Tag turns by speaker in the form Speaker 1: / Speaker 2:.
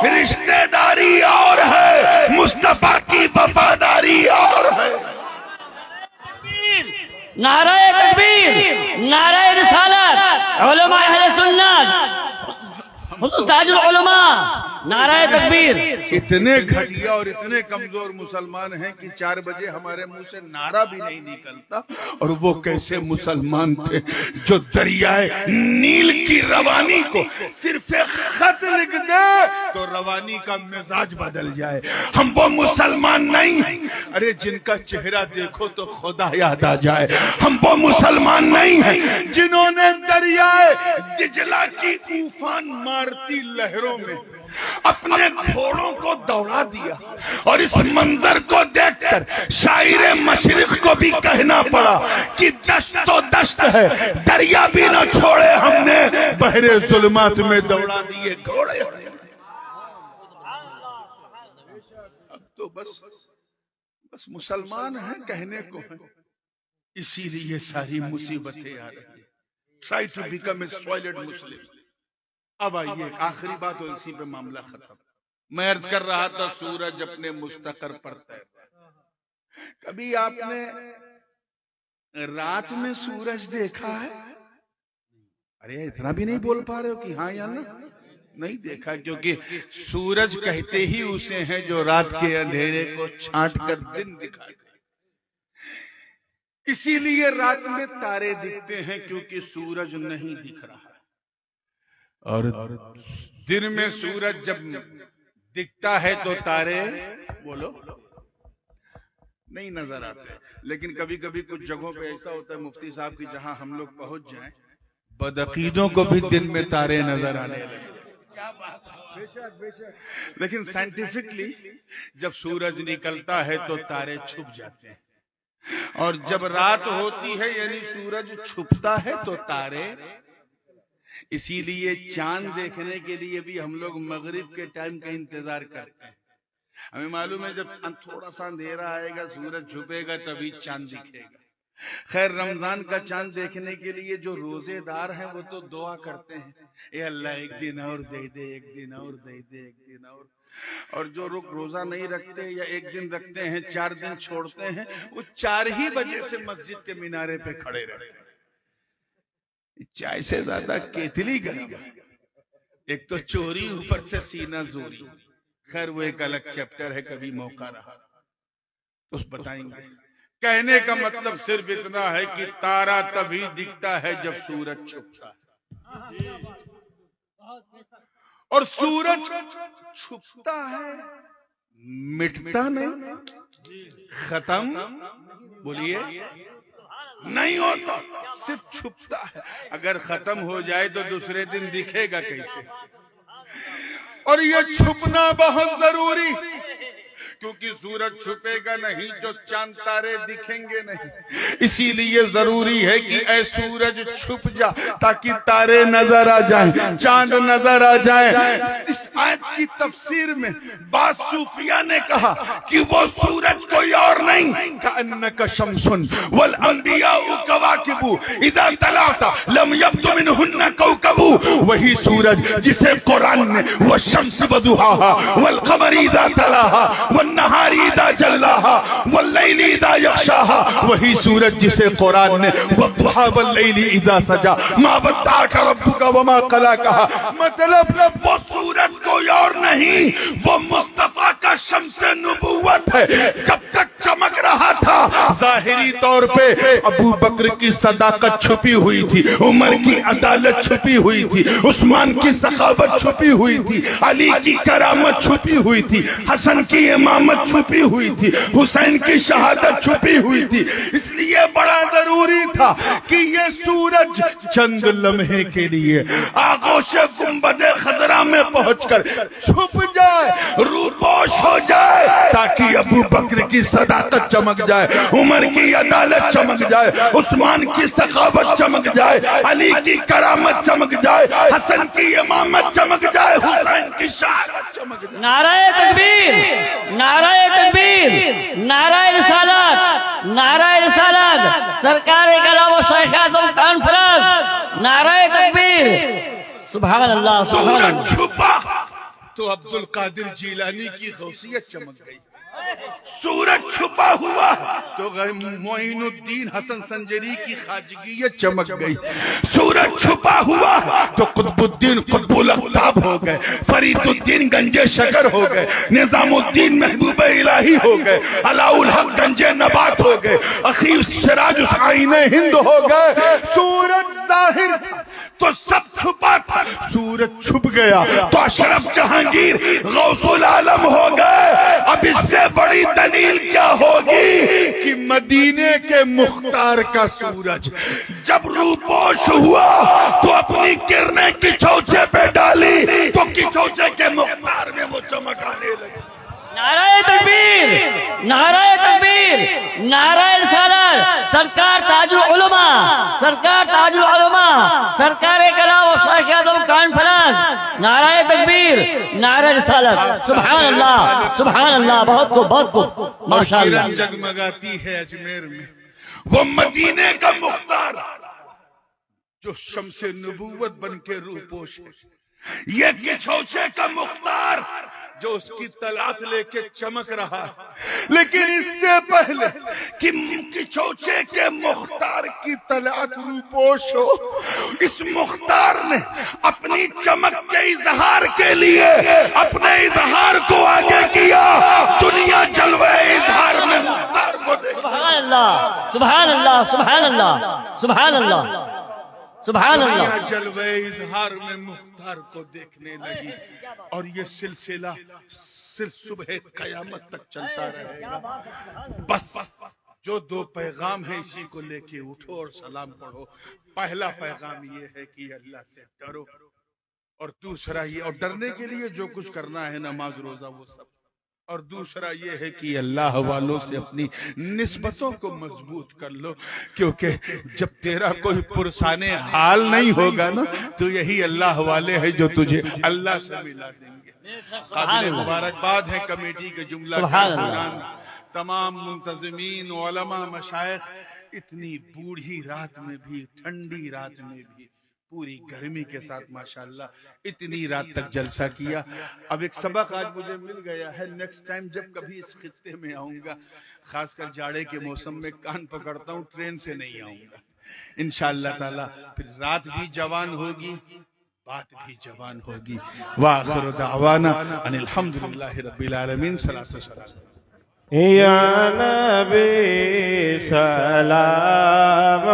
Speaker 1: رشتہ داری اور ہے، مصطفیٰ کی وفاداری اور ہے۔
Speaker 2: نعرہ تکبیر، نعرہ رسالت، علماء اہل سنت، تاج العلماء، نعرہ تکبیر۔
Speaker 1: اتنے گھٹیا اور اتنے کمزور مسلمان ہیں کہ 4 بجے ہمارے منہ سے نعرہ بھی نہیں نکلتا، اور وہ کیسے مسلمان تھے جو دریائے نیل کی روانی کو صرف ایک خط لکھ دے تو روانی کا مزاج بدل جائے۔ ہم وہ مسلمان نہیں ہیں، ارے جن کا چہرہ دیکھو تو خدا یاد آ جائے۔ ہم وہ مسلمان نہیں ہیں جنہوں نے دریائے دجلہ کی طوفان مارتی لہروں میں اپنے گھوڑوں کو دوڑا دیا، اور اس منظر کو دیکھ کر شاعر مشرق کو بھی کہنا پڑا کہ دشت و دشت ہے، دریا بھی نہ چھوڑے ہم نے، بحر ظلمات میں دوڑا دیے گھوڑے۔ اب تو بس مسلمان ہیں کہنے کو ہیں، اسی لیے ساری مصیبتیں آ رہی ہیں۔ Try to become a solid Muslim۔ اب آئیے آخری بات اور اسی پہ معاملہ ختم۔ میں عرض کر رہا تھا سورج اپنے مستقر پر تیرتا ہے۔ کبھی آپ نے رات میں سورج دیکھا ہے؟ ارے اتنا بھی نہیں بول پا رہے ہو کہ ہاں یا نہ؟ نہیں دیکھا، کیونکہ سورج کہتے ہی اسے ہیں جو رات کے اندھیرے کو چھانٹ کر دن دکھائے۔ اسی لیے رات میں تارے دکھتے ہیں کیونکہ سورج نہیں دکھ رہا، اور دن میں سورج جب دکھتا ہے تو تارے بولو نہیں نظر آتے۔ لیکن کبھی کبھی کچھ جگہوں پہ ایسا ہوتا ہے مفتی صاحب کی جہاں ہم لوگ پہنچ جائیں، بدعقیدوں کو بھی دن میں تارے نظر آنے لگے۔ لیکن سائنٹیفکلی جب سورج نکلتا ہے تو تارے چھپ جاتے ہیں، اور جب رات ہوتی ہے یعنی سورج چھپتا ہے تو تارے۔ اسی لیے چاند دیکھنے کے لیے بھی ہم لوگ مغرب کے ٹائم کا انتظار کرتے ہیں۔ ہمیں معلوم ہے جب تھوڑا سا اندھیرا آئے گا، سورج چھپے گا، تبھی چاند دکھے گا۔ خیر رمضان کا چاند دیکھنے کے لیے جو روزے دار ہیں وہ تو دعا کرتے ہیں، اے اللہ ایک دن اور دے دے، ایک دن اور دے دے، ایک دن اور جو لوگ روزہ نہیں رکھتے یا ایک دن رکھتے ہیں 4 دن چھوڑتے ہیں، وہ 4 ہی بجے سے مسجد کے مینارے پہ کھڑے رہتے ہیں۔ چائے سے زیادہ کیتلی گرم، ایک تو چوری اوپر سے سینہ زوری۔ خیر وہ ایک الگ چیپٹر ہے، کبھی موقع رہا تو اس بتائیں گے۔ کہنے کا مطلب صرف اتنا ہے کہ تارا تبھی دکھتا ہے جب سورج چھپتا ہے، اور سورج چھپتا ہے مٹتا نہیں، ختم بولیے نہیں ہوتا، صرف چھپتا ہے۔ اگر ختم ہو جائے تو دوسرے دن دکھے گا کیسے؟ اور یہ چھپنا بہت ضروری، کیونکہ سورج چھپے گا نہیں تو چاند تارے دکھیں گے نہیں۔ اسی لیے ضروری ہے کہ اے سورج چھپ جا تاکہ تارے نظر آ جائیں، چاند نظر آ جائیں۔ اس آیت کی تفسیر میں بعض صوفیاء نے کہا کہ وہ سورج کوئی اور نہیں، کأنک شمس والانبیاء کواکب اذا طلعت لم یبد منہن کوکب، وہی سورج جسے قرآن نے والشمس وضحاها والقمر اذا تلاها والنہار اذا جلاها واللیل اذا یغشاها، وہی سورج جسے قرآن نے والضحی واللیل اذا سجا ما ودعک ربک وما قلی کہا۔ مطلب وہ سورج کوئی اور نہیں، وہ مصطفیٰ کا شمس نبوت ہے۔ جب تک چمک رہا تھا ظاہری طور پہ ابو بکر کی صداقت چھپی ہوئی تھی، عمر کی عدالت چھپی ہوئی تھی، عثمان کی سخاوت چھپی ہوئی تھی، علی کی کرامت چھپی ہوئی تھی، حسن کی امامت چھپی ہوئی تھی، حسین کی شہادت چھپی ہوئی تھی۔ اس لیے بڑا ضروری تھا کہ یہ سورج چند لمحے کے لیے آغوش گنبد خضرا میں پہنچ کر چھپ جائے، روپوش ہو جائے، تاکہ ابو بکر کی صداقت چمک جائے، عمر کی عدالت چمک جائے، عثمان کی سخاوت چمک جائے، علی کی کرامت چمک جائے، حسن کی امامت چمک جائے، حسین کی شہادت چمک جائے۔
Speaker 2: نعرہ تکبیر، نعرہ تکبیر، نعرہ رسالت، نعرہ رسالت، سرکار کلام و شیخ اعظم کانفرنس، نعرہ تکبیر۔ سبحان اللہ، سبحان اللہ۔
Speaker 1: سورج چھپا تو عبد القادر جیلانی کی غوثیت چمک گئی. سورج چھپا ہوا تو معین الدین حسن سنجری کی خواجگیت چمک گئی. سورج چھپا ہوا تو قطب الدین قطب الاقطاب ہو گئے, فرید الدین گنجے شکر ہو گئے, نظام الدین محبوب الہی ہو گئے, علاء الحق گنجے نبات ہو گئے, اخی سراج آئین ہند ہو گئے. سورج ظاہر تھا تو سب چھپا تھا, سورج چھپ گیا تو اشرف جہانگیر غوث العالم ہو گئے. اب اس سے بڑی دلیل کیا ہوگی کہ مدینے کے مختار کا سورج جب روپوش ہوا تو اپنی کرنیں کچھوچے پہ ڈالی تو کچھوچے کے مختار میں وہ چمکانے لگے.
Speaker 2: نعرہ تکبیر, نعرہ تکبیر, نعرہ رسالت, سرکار تاج العلماء, سرکار تاج العلماء, سرکار کلام و شیخ اعظم کانفرنس, نعرہ تکبیر, نعرہ رسالت. سبحان اللہ, سبحان اللہ, بہت کو بہت کو ماشاءاللہ.
Speaker 1: جگمگاتی ہے اجمیر میں وہ مدینے کا مختار جو شمس نبوت بن کے روپوش ہے. یہ کچھوچے کا مختار جو اس کی طلعت لے کے چمک رہا ہے. لیکن اس سے پہلے کہ کچھوچے کے مختار کی طلعت روپوش ہو, اس مختار نے اپنی چمک کے اظہار کے لیے اپنے اظہار کو آگے کیا. دنیا جلوہ اظہار میں مختار کو دیکھ.
Speaker 2: سبحان اللہ, سبحان اللہ, سبحان اللہ, سبحان اللہ, سبحان اللہ.
Speaker 1: جلوہ اظہار میں مختار کو دیکھنے لگی اور یہ سلسلہ صبح قیامت تک چلتا رہے گا. بس جو دو پیغام ہیں اسی کو لے کے اٹھو اور سلام پڑھو. پہلا پیغام یہ ہے کہ اللہ سے ڈرو, اور دوسرا یہ, اور ڈرنے کے لیے جو کچھ کرنا ہے نماز روزہ وہ سب, اور دوسرا یہ ہے کہ اللہ والوں سے اپنی نسبتوں کو مضبوط کر لو, کیونکہ جب تیرا کوئی پرسان حال نہیں ہوگا نا تو یہی اللہ والے ہیں جو تجھے اللہ سے ملا دیں گے. قابل مبارکباد ہے کمیٹی کے جملہ کارکنان, تمام منتظمین, علماء, مشائخ. اتنی بوڑھی رات میں بھی, ٹھنڈی رات میں بھی, پوری گرمی کے ساتھ ماشاءاللہ اتنی رات تک جلسہ کیا. اب ایک سبق آج مجھے مل گیا ہے, نیکسٹ ٹائم جب کبھی اس خطے میں آؤں گا, خاص کر جاڑے کے موسم میں کان پکڑتا ہوں, ٹرین سے نہیں آؤں گا انشاءاللہ تعالی. پھر رات بھی جوان ہوگی, بات بھی جوان ہوگی. وآخر دعوانا ان الحمدللہ رب العالمین. صلاۃ و سلام
Speaker 3: یا نبی سلام